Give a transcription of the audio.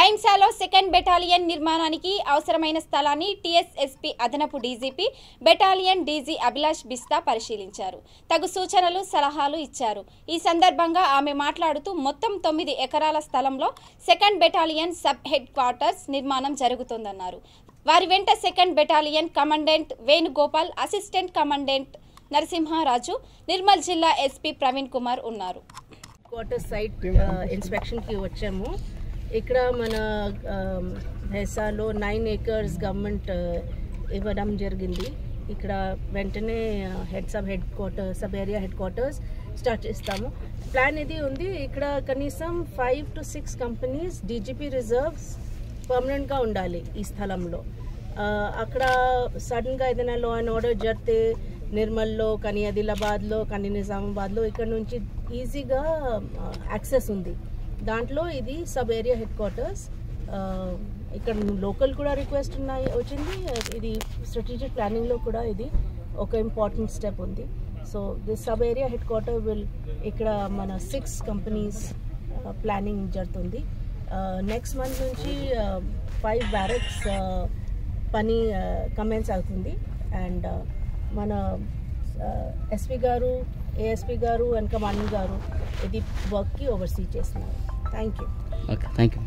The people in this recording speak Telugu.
భైంసాలో సెకండ్ బెటాలియన్ నిర్మాణానికి అవసరమైన స్థలాన్ని టీఎస్ఎస్పీ అదనపు డీజీపీ బెటాలియన్ డీజీ అభిలాష్ బిస్తా పరిశీలించారు. తగు సూచనలు సలహాలు ఇచ్చారు. ఈ సందర్భంగా ఆమె మాట్లాడుతూ మొత్తం 9 ఎకరాల స్థలంలో second battalion sub head quarters నిర్మాణం జరుగుతుందన్నారు. వారి వెంట second battalion commandant Venugopal, assistant commandant Narasimharaju, Nirmal జిల్లా ఎస్పీ ప్రవీణ్ కుమార్ ఉన్నారు. క్వార్టర్ సైట్ ఇన్స్పెక్షన్ కి వచ్చాము. ఇక్కడ మన భైంసాలో 9 acres గవర్నమెంట్ ఇవ్వడం జరిగింది. ఇక్కడ వెంటనే sub area head quarters start చేస్తాము. ప్లాన్ ఇది ఉంది. ఇక్కడ కనీసం 5 to 6 కంపెనీస్ డీజీపీ రిజర్వ్స్ పర్మనెంట్గా ఉండాలి ఈ స్థలంలో. అక్కడ సడన్గా ఏదైనా లా అండ్ ఆర్డర్ జరిగితే నిర్మల్లో కానీ ఆదిలాబాద్లో కానీ నిజామాబాద్లో ఇక్కడ నుంచి ఈజీగా యాక్సెస్ ఉంది. దాంట్లో ఇది సబ్ ఏరియా హెడ్ క్వార్టర్స్. ఇక్కడ లోకల్ కూడా రిక్వెస్ట్ వచ్చింది. ఇది స్ట్రాటజిక్ ప్లానింగ్లో కూడా ఇది ఒక ఇంపార్టెంట్ స్టెప్ ఉంది. So this sub area head quarter ఇక్కడ మన 6 కంపెనీస్ ప్లానింగ్ జరుగుతుంది. నెక్స్ట్ మంత్ నుంచి 5 బ్యారక్స్ పని కమెన్స్ అవుతుంది. అండ్ మన ఎస్పీ గారు, ఏఎస్పీ గారు అండ్ కమాండెంట్ గారు ఇది వర్క్కి ఓవర్సీ చేస్తున్నారు. Thank you.